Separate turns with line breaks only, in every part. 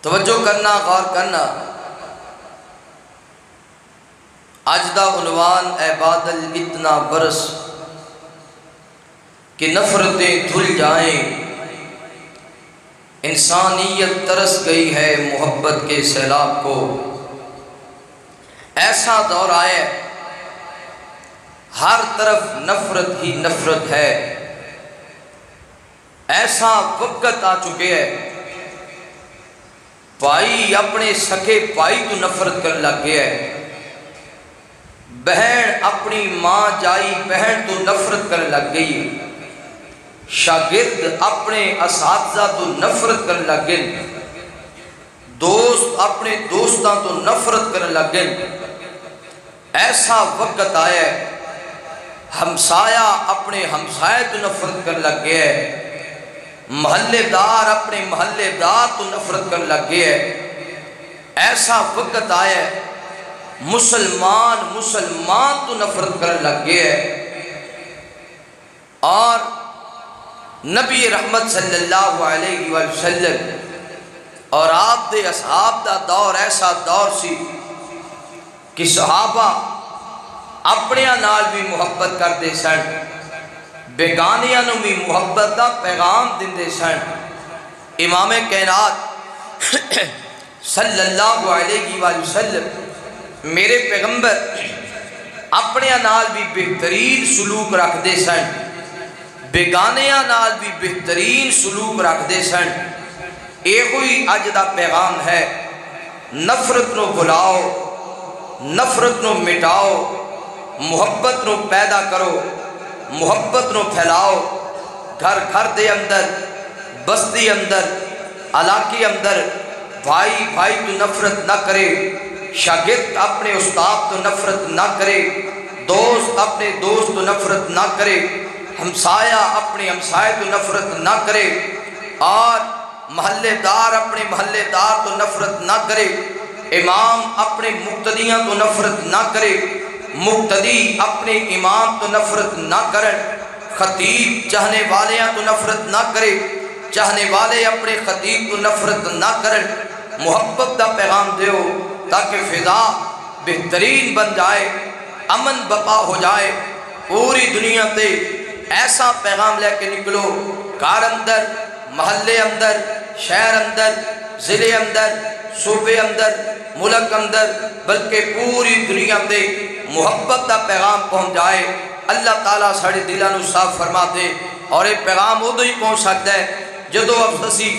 توجہ کرنا، غور کرنا۔ اج دا عنوان اے بادل اتنا برس کہ نفرتیں دھل جائیں، انسانیت ترس گئی ہے محبت کے سیلاب کو۔ ایسا دور آئے ہر طرف نفرت ہی نفرت ہے، ایسا وقت آ چکے ہے بھائی اپنے سکے بھائی تو نفرت کرنے لگ گیا ہے، بہن اپنی ماں جائی بہن تو نفرت کرنے لگ گئی، شاگرد اپنے اساتذہ تو نفرت کرنے لگ گئے، دوست اپنے دوستاں تو نفرت کرنے لگ گئے۔ ایسا وقت آیا ہے ہمسایہ اپنے ہمسائے تو نفرت کرنے لگ گیا ہے، محلے دار اپنے محلے دار تو نفرت کرنے لگ گیا ہے۔ ایسا وقت آیا ہے مسلمان تو نفرت کرنے لگ گیا ہے، اور نبی رحمت صلی اللہ علیہ وسلم اور آپ دے اصحاب دا دور ایسا دور سی کہ صحابہ اپنیاں نال بھی محبت کردے سن، بیگانیاں نو بھی محبت دا پیغام دیندے سن۔ امام کائنات صلی اللہ علیہ وسلم میرے پیغمبر اپنیاں نال بھی بہترین سلوک رکھ دے سن، بیگانیاں نال بھی بہترین سلوک رکھ دے سن۔ اے ہوئی اج دا پیغام ہے، نفرت نو بھلاؤ، نفرت نو مٹاؤ، محبت نو پیدا کرو، محبت نو پھیلاؤ۔ گھر گھر دے اندر، بستی اندر، علاقے اندر بھائی بھائی تو نفرت نہ کرے، شاگرد اپنے استاد تو نفرت نہ کرے، دوست اپنے دوست تو نفرت نہ کرے، ہمسایہ اپنے ہمسائے تو نفرت نہ کرے، اور محلے دار اپنے محلے دار تو نفرت نہ کرے، امام اپنے مقتدیاں تو نفرت نہ کرے، مقتدی اپنے امام تو نفرت نہ کریں، خطیب چاہنے والیاں تو نفرت نہ کرے، چاہنے والے اپنے خطیب تو نفرت نہ کریں۔ محبت دا پیغام دیو تاکہ فضا بہترین بن جائے، امن بقا ہو جائے پوری دنیا تے۔ ایسا پیغام لے کے نکلو، گھر اندر، محلے اندر، شہر اندر، ضلع اندر، صوبے اندر، ملک اندر، بلکہ پوری دنیا تے محبت دا پیغام پہنچ جائے۔ اللہ تعالیٰ ساڑے دلوں نو صاف فرما دے، اور یہ پیغام ادو ہی پہنچ سکتا ہے جدو اسی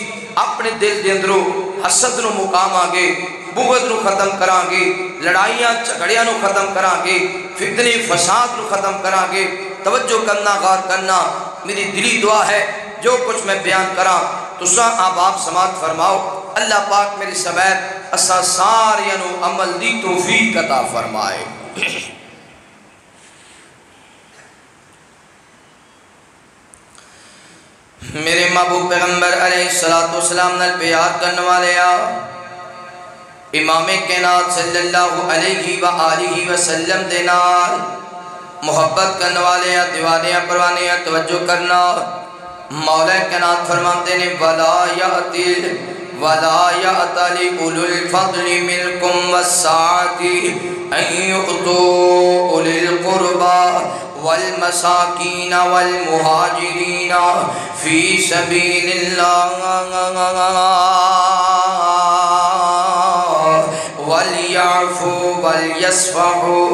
اپنے دل دے اندروں حسد نو مقام آگے، بغض نو ختم کران گے، لڑائیاں جھگڑیاں نو ختم کران گے، فتنے فساد نو ختم کران گے۔ توجہ کرنا، غور کرنا، میری دلی دعا ہے جو کچھ میں بیان کراں تساں آپ سماعت فرماؤ۔ اللہ پاک میری سمیت اسا ساریاں نو عمل دی توفیق عطا فرمائے۔ میرے محبوب پیغمبر علیہ السلام نال پیار کرنے والے امام کائنات صلی اللہ علیہ وآلہ وسلم دے نال محبت کرنے والے دیوانے پروانے توجہ کرنا۔ مولا کائنات فرماتے نے وَلَا يَأْتَلِ أُولُو الْفَضْلِ مِنْكُمْ وَالسَّعَةِ أَنْ يُؤْتُوا أُولِي الْقُرْبَى والمساکین والمہاجرین فی سبیل اللہ وَلْيَعْفُوا وَلْيَصْفَحُوا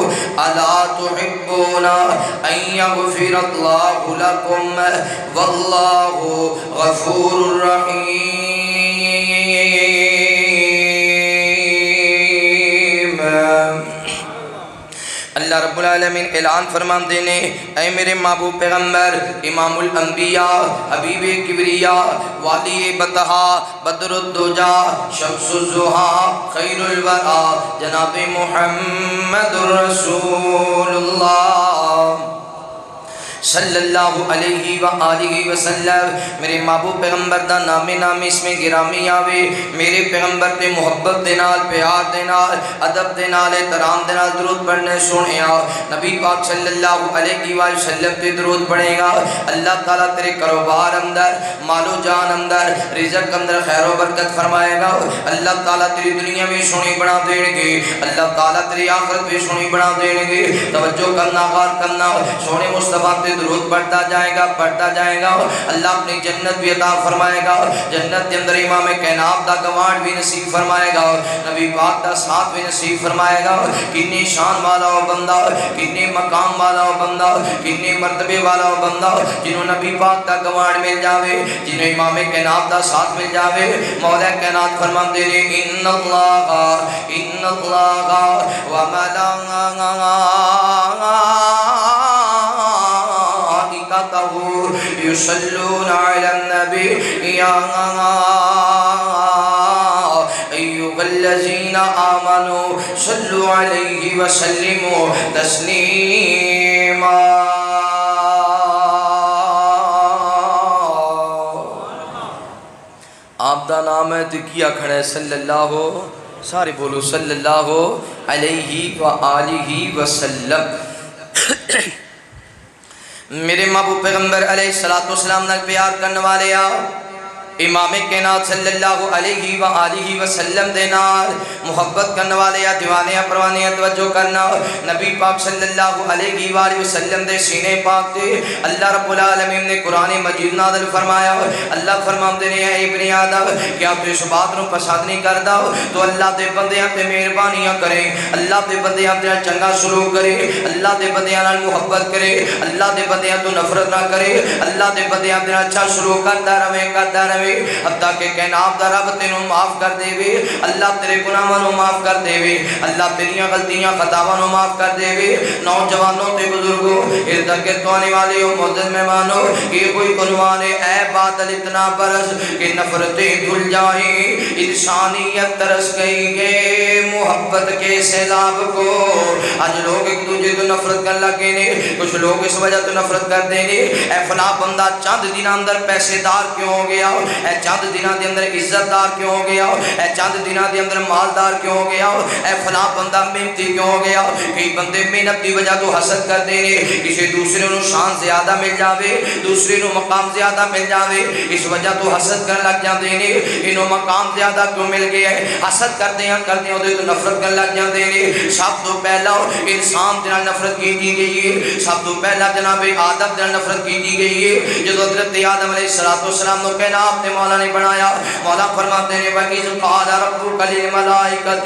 أَلَا تُحِبُّونَ أَنْ يَغْفِرَ اللَّهُ لَكُمْ وَاللَّهُ غَفُورٌ رَحِيمٌ۔ اللہ رب العالمین اعلان فرمان دینے، اے میرے محبوب پیغمبر امام الانبیاء حبیب کبریاء والی بطحا بدر الدجا شمس الزہا خیر الورا جناب محمد رسول اللہ صلی اللہ علیہ وآلہ وسلم میرے محبوب پیغمبر دا نامی اس میں گرامی آوے میرے پیغمبر تے محبت دے نال پیار دے نال ادب دے نال احترام دے نال درود پڑھنے سنیا نبی پاک صلی اللہ علیہ وآلہ وسلم تے درود پڑھے گا اللہ تعالیٰ تیرے کاروبار اندر مال و جان اندر رزق اندر خیر و برکت فرمائے گا اللہ تعالیٰ تیری دنیا میں سونی بنا دیں گے اللہ تعالیٰ تیری آخرت میں سونی بنا دیں گے توجہ کرنا غور کرنا سونے مصطفیٰ تے درود پڑھتا جائے گا اللہ اپنی جنت بھی عطا فرمائے گا جنت کے اندر امام کائنات دا گوانڈ بھی نصیب فرمائے گا نبی پاک دا ساتھ بھی نصیب فرمائے گا کتنی شان والا ہو بندہ کتنی مقام والا ہو بندہ کتنی مرتبے والا ہو بندہ جنہوں نبی پاک دا گوانڈ مل جاوے جنہوں امام کائنات دا ساتھ مل جاوے مولا کائنات فرماندے نے ان اللہ و يصلون على النبي يا أيها الذين آمنوا صلوا عليه وسلموا تسليما آپ دا نام ہے تو کیا کھڑا ہے صلی اللہ سارے بولو صلی اللہ علیہ وآلہ وسلم میرے محبوب پیغمبر علیہ السلام نے پیار کرنے والے امام کائنات صلی اللہ علیہ وآلہ وسلم دے نال محبت کرنے والے دیوانے پروانے توجہ کرنا نبی پاک صلی اللہ علیہ وآلہ وسلم دے سینے پاک دے اللہ رب العالمین نے قرآن مجید نازل فرمایا اللہ فرماندے نے اے ابن آدم کیا تو اس بات نو پسند نہیں کردا تو اللہ دے بندیاں تے مہربانیاں کرے اللہ دے بندیاں تے چنگا سلوک کرے اللہ دے بندیاں نال محبت کرے اللہ دے بندیاں تو نفرت نہ کرے اللہ دے بندیاں تے اچھا سلوک کردا رہے حتیٰ کہ کائنات دا رب تینوں معاف کر دے وے اللہ تیرے گناہاں نوں معاف کر دے وے اللہ تیریاں غلطیاں خطاواں نوں معاف کر دے وے نوجوانوں تے بزرگوں ارد گرد آنے والے ہو معزز مہمانوں یہ کوئی عنوان ہے اے بادل اتنا برس کہ نفرتیں دھل جائیں انسانیت ترس گئی ہے محبت کے سیلاب کو آج لوگ ایک دوسرے تو نفرت کر لگے نے کچھ لوگ اس وجہ تو نفرت کر دے نے اے فلاں بندہ چند دن اندر پیسے دار کیوں ہو گیا اے چند دنوں دے اندر عزت دار کیوں ہو گیا اے چند دنوں دے اندر مالدار کیوں ہو گیا اے فلاں بندہ محنتی کیوں ہو گیا کئی بندے محنت دی وجہ تو حسد کر دے نے کسی دوسرے نو شان زیادہ مل جاوے دوسرے نو مقام زیادہ مل جاوے اس وجہ تو حسد کرن لگ جاندے نے انہوں مقام زیادہ کیوں مل گیا ہے حسد کردے ہیں دے تو نفرت کرن لگ جاندے نے سب تو پہلا انسان دے نال نفرت کیتی گئی ہے سب تو پہلا جناب آدم دے نال نفرت کیتی گئی ہے جدوں حضرت آدم علیہ السلام نو کہنا آپ نے مولا نے بنایا مولا فرماتے ہیں وَإِذْ قَالَ رَبُّكَ لِلْمَلَائِكَةِ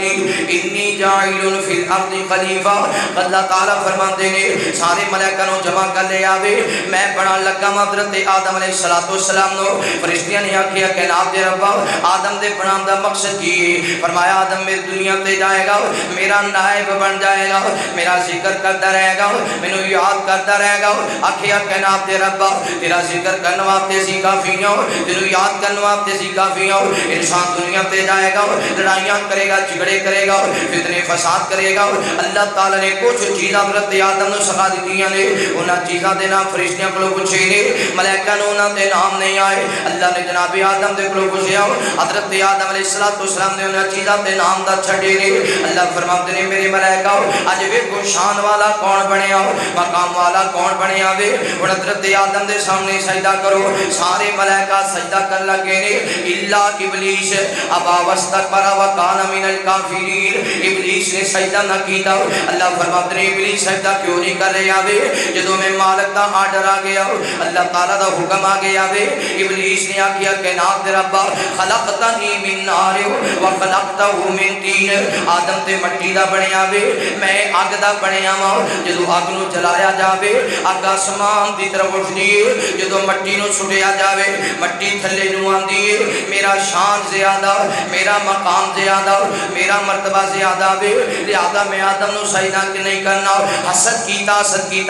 إِنِّي جَاعِلٌ فِي الْأَرْضِ خَلِيفَةً اللہ تعالیٰ فرماتے ہیں سارے ملائکہ نو جمع کر لے آوے میں بنا لگا حضرت آدم علیہ السلام نو فرشتیاں نے آکھیا کہ ناب دے ربا آدم دے بنان دا مقصد کی فرمایا آدم میری دنیا تے جائے گا میرا نائب بن جائے گا میرا ذکر کرتا رہے گا مینوں یاد کرتا رہے گا آکھیا کہ ناب دے ربا تیرا ذکر کرنا واسطے سی کافی ہوں تینوں یاد کرنا واسطے سی کافی ہوں انسان دنیا تے جائے گا لڑائیاں کرے گا جھگڑے کرے گا فتنے فساد کرے گا اللہ تعالیٰ نے کچھ چیزاں حضرت آدم نو سکھا دتیاں نے انہاں چیزاں دے نام فرشتیاں کولوں پوچھے نے ملائکہ نو انہاں دے نام نہیں آئے اللہ نے جناب آدم دے کولوں پوچھیا حضرت آدم علیہ السلام نے انہاں چیزاں دے نام دا چھڈے نے اللہ فرماتے نے میرے ملائکہ اج ویکھو شان والا کون بنیا مقام والا کون بنیا وے ہن حضرت آدم دے سامنے سجدہ کرو سارے ملائکہ سجدہ کر لگے نے الا ابلیس ابا واستكبر وكان من الكافرین ابلیس نے سجدہ نہ کیتا اللہ فرماتے ہیں ابلیس سجدہ کیوں نہیں کر رہا وے جدوں میں مالک دا آرڈر آ گیا اللہ تعالیٰ دا حکم آ گیا وے ابلیس نے آکھیا کہ ناب دے ربا خلقتنی من نار وخلقتہ من طین آدم تے مٹی دا بنیا وے میں اگ دا بنیا وا جدوں اگ نو جلایا جاوے اگ آسمان دی طرف اٹھدی ہے جدوں مٹی نو سٹیا جاوے مٹی تھلے نو آندی ہے میرا شان زیادہ میرا مقام زیادہ میرا مرتبہ زیادہ وے لہذا میں آدم نو سجدہ نہیں کرنا حسد کیتا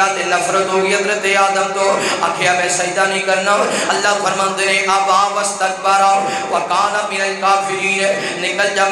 تے نفرت ہو گئی حضرت آدم تو آکھیا میں سجدہ نہیں کرنا اللہ فرماندے نے ابا واستكبر وكان من الکافرین، نکل جا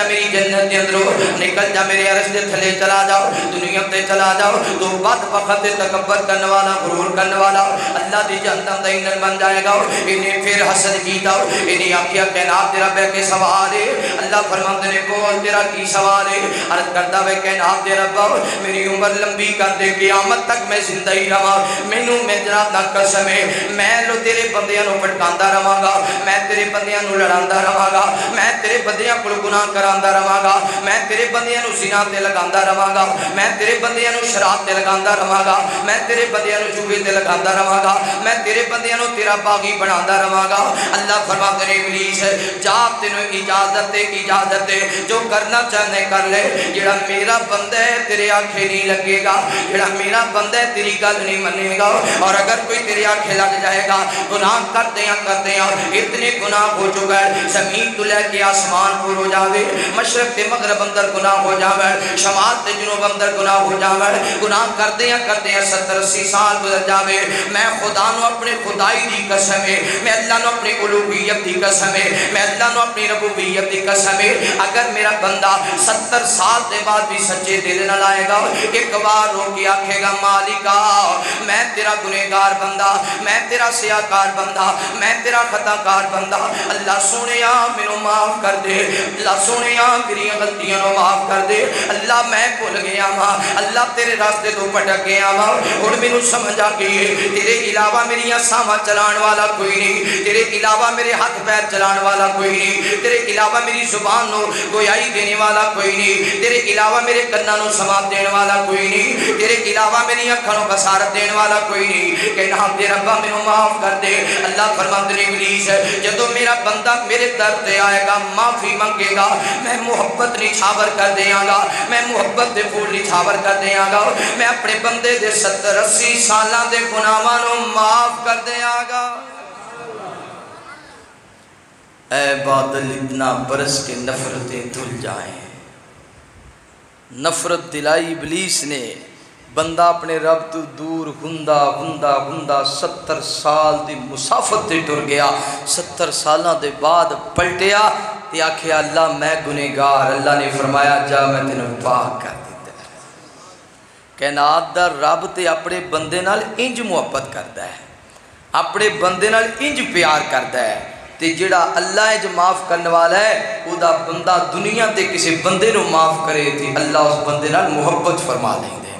میری جنت دے اندروں، نکل جا میرے عرش دے تھلے چلا جاؤ، دنیا تے چلا جاؤ، تو بدبخت تکبر کرنے والا، غرور کرنے والا اللہ دی جہنم دا ایندھن بن جائے گا۔ انہیں پھر حسد کیتا، انہیں آکھیا کائنات تیرا بے کے سوال ہے، اللہ فرماندے نے بول تیرا کی سوال ہے، عرض کردا وے کائنات دے رب میری عمر لمبی کر دے، قیامت تک میں زندہ ہی رہاں، مینوں میں جناب دا قسم ہے میں لو تیرے بندیاں نو پھٹکاندا رہاں گا، میں تیرے بندیاں نو لڑاندا رہاں گا، میں تیرے بندیاں کول گناہ کراندا رہاں گا، میں تیرے بندیاں نو زنا تے لگاندا رہاں گا، میں تیرے بندیاں نو شراب تے لگاندا رہاں گا، میں تیرے بندیاں نو جوے تے لگاندا رہاں گا، میں تیرے بندیاں نو تیرا باغی بناندا رہاں گا۔ اللہ فرماتے نے ابلیس جا تینوں اجازت ہے جو کرنا چاہنے کر لے، جڑا میرا بندہ ہے تیرے آنکھیں نہیں لگے گا، جڑا میرا بندہ ہے تیری گل نہیں منے گا، اور اگر کوئی تیرے آنکھیں لگ جائے گا گناہ کرتے ہیں اتنے گناہ ہو چکا ہے، زمین تو لے کے آسمان پر ہو جاوے، مشرق تے مغرب اندر گناہ ہو جاوے، شمال تے جنوب اندر گناہ ہو جاوے، گناہ کرتے ہیں 70-80 سال گزر جاوے، میں خدا نو اپنے خدائی دی قسم ہے، میں اللہ نو اپنی الوہیت دی قسم ہے، میں اللہ نو اپنی ربوبیت دی قسم ہے، اگر میرا بندہ 70 سال دے بعد بھی سچے دل نہ لائے گا، ایک بار رو کے آکھے گا مالکا میں تیرا گنہگار بندہ، میں تیرا سیاکار بندہ، میں تیرا خطا کار بندہ، اللہ سونیا میرے معاف کر دے، اللہ سونیا میری غلطیاں نو معاف کر دے، اللہ میں بھول گیا ماں، اللہ تیرے راستے تو پھٹک گیا ماں، اور میں سمجھ آ گئی تیرے علاوہ میری ساواں چلان والا کوئی نہیں، تیرے علاوہ میرے ہاتھ پیر چلان والا کوئی نہیں، تیرے علاوہ میری زبان نو گویائی دینے والا کوئی نہیں، تیرے علاوہ میرے کناں نو سماعت دینے والا کوئی نہیں، تیرے علاوہ میری آنکھاں نو بصارت دینے والا کوئی نہیں، کہ نام دے ربا میں معاف کر دے۔ اللہ فرماتے نے ابلیس جدو میرا بندہ میرے در تے آئے گا معافی منگے گا، میں محبت نچھاور کر دیاں گا، میں محبت دے پھول نچھاور کر دیاں گا، میں اپنے بندے دے 70-80 سالاں دے گناہاں نو معاف کر دیاں گا۔ اے بادل اتنا برس کے نفرتیں دھل جائیں، نفرت دلائی ابلیس نے، بندہ اپنے رب تو دور ہندہ 70 سال دی مسافت دے ٹر گیا، 70 سالاں دے بعد پلٹیا تے آکھیا اللہ میں گنہگار، اللہ نے فرمایا جا میں تینوں پاک کر دیتا ہے۔ کائنات دا رب تے اپنے بندے نال انج محبت کردا ہے، اپنے بندے نال انج پیار کردا ہے، تے جڑا اللہ اج معاف کرنے والا ہے او دا بندہ دنیا تے کسی بندے نو معاف کرے تے اللہ اس بندے نال محبت فرما لیں دے۔